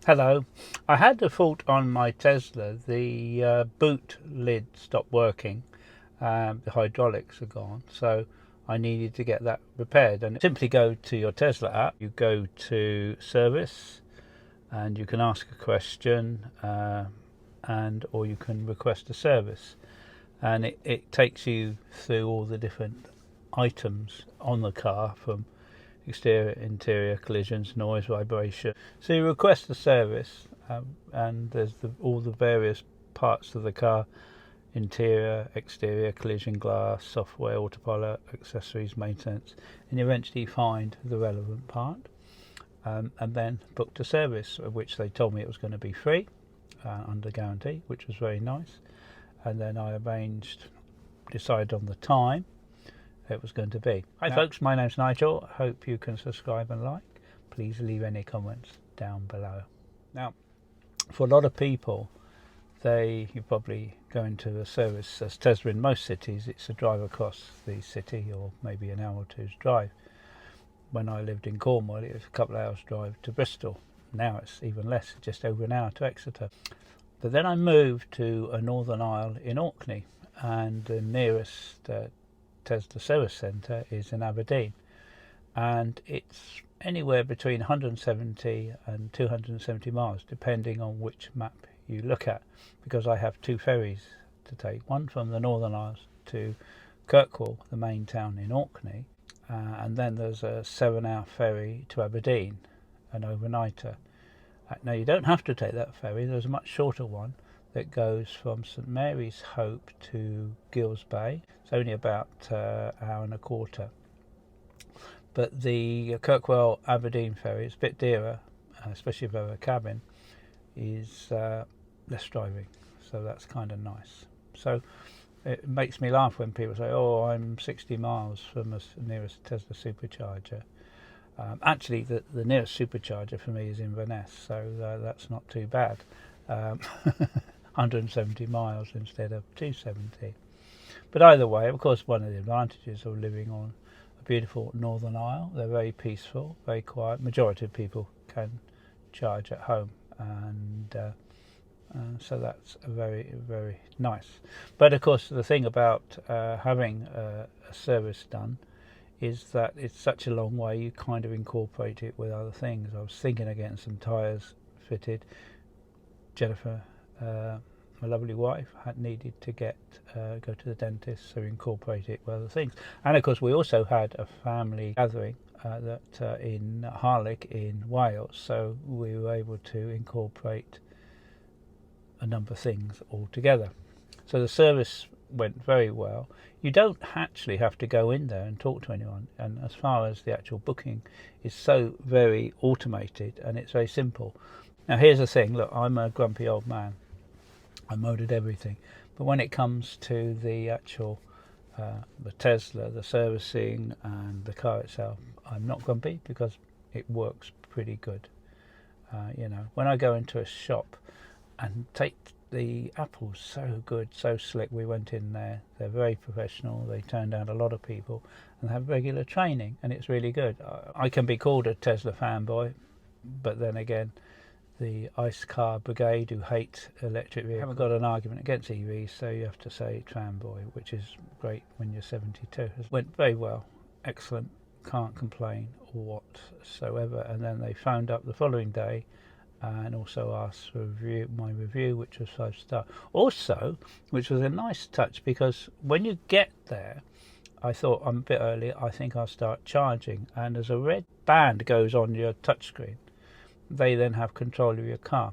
Hello. I had a fault on my Tesla. The boot lid stopped working. The hydraulics are gone, so I needed to get that repaired. And simply go to your Tesla app. You go to service, and you can ask a question, or you can request a service, and it takes you through all the different items on the car, from exterior, interior, collisions, noise, vibration. So you request a service, and there's all the various parts of the car: interior, exterior, collision glass, software, autopilot, accessories, maintenance, and you eventually find the relevant part, and then booked a service, of which they told me it was going to be free, under guarantee, which was very nice. And then I decided on the time it was going to be. Hi folks, my name's Nigel. Hope you can subscribe and like. Please leave any comments down below. Now, for a lot of people, you probably go into a service as Tesla in most cities. It's a drive across the city, or maybe an hour or two's drive. When I lived in Cornwall, it was a couple of hours drive to Bristol. Now it's even less, just over an hour to Exeter. But then I moved to a Northern Isle in Orkney, and the nearest Tesla service centre is in Aberdeen, and it's anywhere between 170 and 270 miles, depending on which map you look at, because I have two ferries to take, one from the Northern Isles to Kirkwall, the main town in Orkney, and then there's a 7-hour ferry to Aberdeen, an overnighter. Now you don't have to take that ferry. There's a much shorter one that goes from St Mary's Hope to Gills Bay. It's only about an hour and a quarter. But the Kirkwall Aberdeen ferry is a bit dearer, especially if you have a cabin, is less driving. So that's kind of nice. So it makes me laugh when people say, oh, I'm 60 miles from the nearest Tesla supercharger. Actually, the nearest supercharger for me is in Inverness, so that's not too bad. 170 miles instead of 270. But either way, of course, one of the advantages of living on a beautiful Northern Isle, they're very peaceful, very quiet. Majority of people can charge at home, and so that's very, very nice. But of course, the thing about having a service done is that it's such a long way, you kind of incorporate it with other things. I was thinking of getting some tyres fitted. Jennifer, my lovely wife, had needed to go to the dentist, so incorporate it with other things. And of course we also had a family gathering in Harlech in Wales, so we were able to incorporate a number of things all together. So the service went very well. You don't actually have to go in there and talk to anyone, and as far as the actual booking is so very automated, and it's very simple. Now here's the thing, look, I'm a grumpy old man. I motored everything, but when it comes to the actual the Tesla, the servicing and the car itself, I'm not grumpy, because it works pretty good. When I go into a shop and the Apple's so good, so slick. We went in there, they're very professional, they turn down a lot of people and have regular training, and it's really good. I can be called a Tesla fanboy, but then again, the ICE car brigade who hate electric vehicles haven't got an argument against EVs, so you have to say fanboy, which is great when you're 72. It went very well, excellent, can't complain whatsoever. And then they phoned up the following day and also asked for my review, which was 5-star. Also, which was a nice touch, because when you get there, I thought, I'm a bit early, I think I'll start charging. And as a red band goes on your touchscreen, they then have control of your car.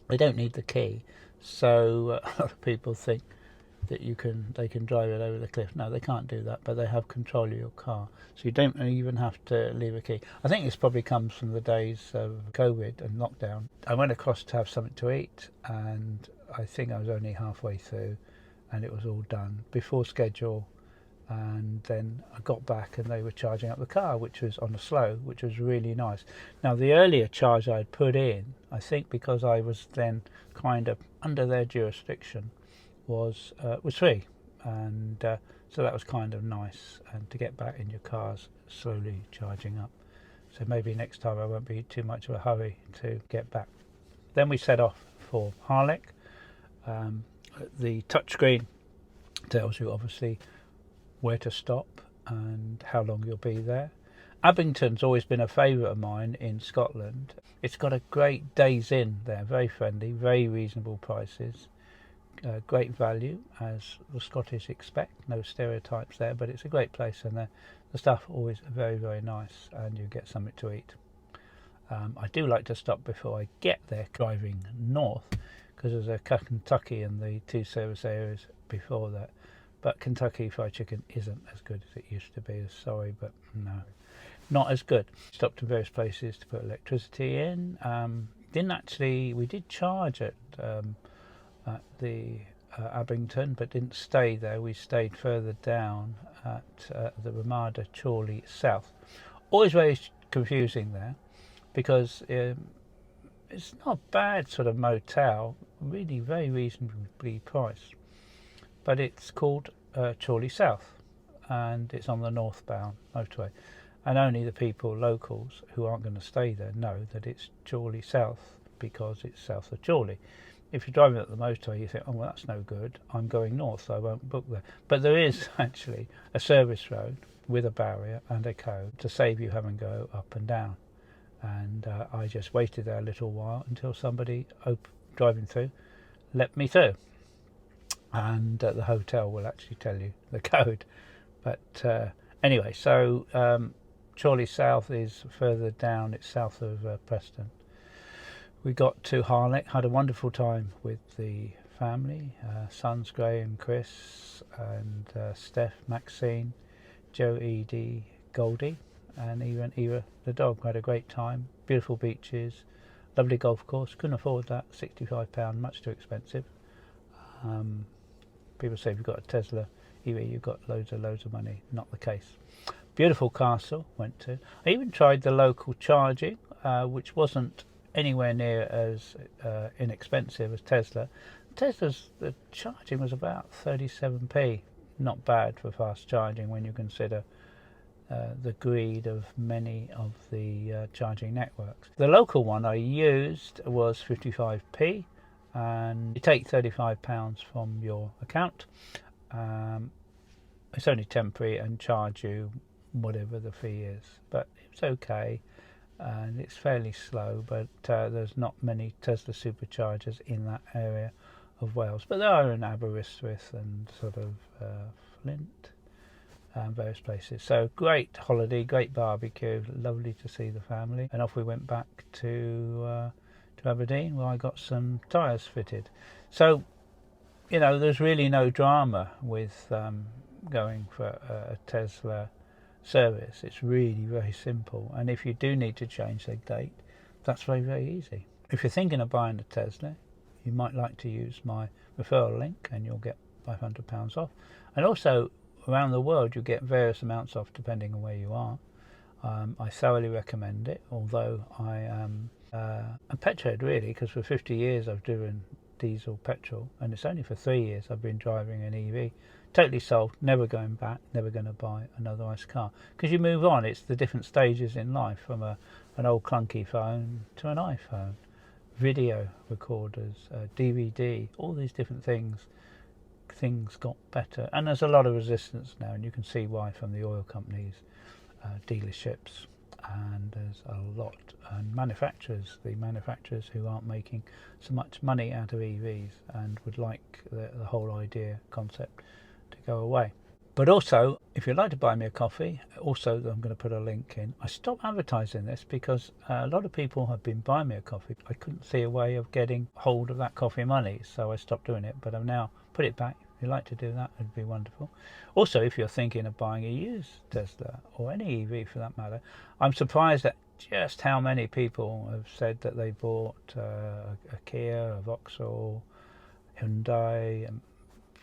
They don't need the key, so a lot of people think that they can drive it over the cliff. No, they can't do that, but they have control of your car, so you don't even have to leave a key. I think this probably comes from the days of COVID and lockdown. I went across to have something to eat, and I think I was only halfway through, and it was all done before schedule. And then I got back and they were charging up the car, which was on a slow, which was really nice. Now the earlier charge I'd put in, I think because I was then kind of under their jurisdiction, was free, and so that was kind of nice, and to get back in your cars slowly charging up. So maybe next time I won't be too much of a hurry to get back. Then we set off for Harlech. The touchscreen tells you obviously where to stop and how long you'll be there. Abington's always been a favourite of mine in Scotland. It's got a great days in there, very friendly, very reasonable prices, great value as the Scottish expect, no stereotypes there, but it's a great place, and the stuff always very, very nice, and you get something to eat. I do like to stop before I get there driving north, because there's a Kentucky and the 2 service areas before that, but Kentucky Fried Chicken isn't as good as it used to be. Sorry, but no, not as good. Stopped in various places to put electricity in. We did charge at the Abington, but didn't stay there. We stayed further down at the Ramada Chorley South. Always very confusing there, because it's not a bad sort of motel, really very reasonably priced, but it's called Chorley South, and it's on the northbound motorway, and only the people, locals, who aren't going to stay there know that it's Chorley South because it's south of Chorley. If you're driving up the motorway, you think, oh, well, that's no good, I'm going north, so I won't book there. But there is actually a service road with a barrier and a code to save you having to go up and down. And I just waited there a little while until somebody driving through let me through. And the hotel will actually tell you the code. But anyway, so Chorley South is further down, it's south of Preston. We got to Harlech, had a wonderful time with the family, sons Graham, Chris, and Steph, Maxine, Joe, Edie, Goldie, and even Eva the dog. We had a great time, beautiful beaches, lovely golf course. Couldn't afford that, £65, much too expensive. People say if you've got a Tesla EV, you've got loads of money. Not the case. Beautiful castle went to. I even tried the local charging, which wasn't anywhere near as inexpensive as Tesla. Tesla's the charging was about 37p. Not bad for fast charging when you consider the greed of many of the charging networks. The local one I used was 55p, and you take £35 from your account. It's only temporary and charge you whatever the fee is, but it's okay, and it's fairly slow, but there's not many Tesla superchargers in that area of Wales, but there are in Aberystwyth and sort of Flint, various places. So great holiday, great barbecue, lovely to see the family, and off we went back to Aberdeen, where I got some tyres fitted. So, you know, there's really no drama with going for a Tesla service. It's really very simple, and if you do need to change the date, that's very, very easy. If you're thinking of buying a Tesla, you might like to use my referral link and you'll get £500 off, and also around the world you get various amounts off depending on where you are. I thoroughly recommend it, although I am a petrolhead really, because for 50 years I've driven diesel petrol, and it's only for 3 years I've been driving an EV. Totally sold, never going back, never going to buy another ICE car, because you move on. It's the different stages in life, from an old clunky phone to an iPhone, video recorders, DVD, all these different things got better, and there's a lot of resistance now, and you can see why from the oil companies, dealerships, and there's a lot, and the manufacturers who aren't making so much money out of EVs and would like the whole idea concept to go away. But also, if you'd like to buy me a coffee, also I'm going to put a link in. I stopped advertising this because a lot of people have been buying me a coffee. I couldn't see a way of getting hold of that coffee money, so I stopped doing it, but I've now put it back. If you'd like to do that, it'd be wonderful. Also, if you're thinking of buying a used Tesla, or any EV for that matter, I'm surprised at just how many people have said that they bought a Kia, a Vauxhall, Hyundai,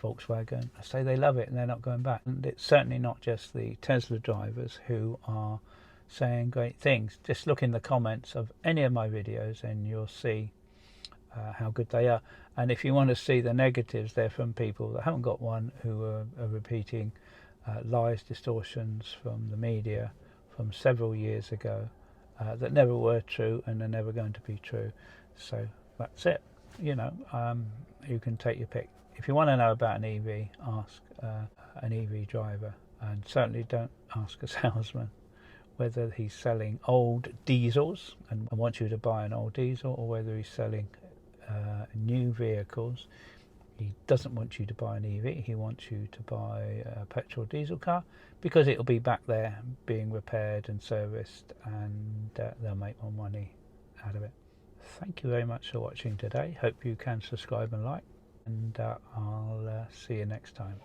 Volkswagen. I say they love it and they're not going back. And it's certainly not just the Tesla drivers who are saying great things. Just look in the comments of any of my videos and you'll see how good they are. And if you want to see the negatives, they're from people that haven't got one, who are repeating lies, distortions from the media from several years ago that never were true and are never going to be true. So that's it. You know, you can take your pick. If you want to know about an EV, ask an EV driver, and certainly don't ask a salesman whether he's selling old diesels and wants you to buy an old diesel, or whether he's selling new vehicles. He doesn't want you to buy an EV, he wants you to buy a petrol diesel car, because it'll be back there being repaired and serviced, and they'll make more money out of it. Thank you very much for watching today. Hope you can subscribe and like, and I'll see you next time.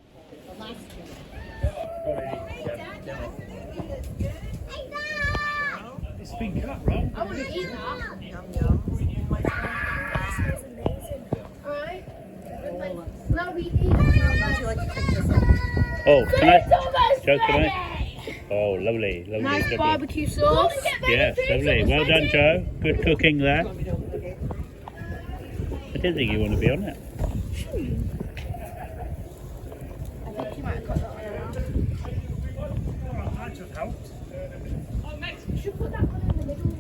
It's been cut, right? I want to eat that. Yum yum. That smells amazing. Alright. No, we eat. Would you like to take this one? Oh, can I? Joe, can I? Oh, lovely, lovely. Nice lovely. barbecue sauce. Yes, lovely. Well done, Joe. Good cooking there. I didn't think you want to be on it. I think you might have cut that one out. That just helped. You should put that one in the middle.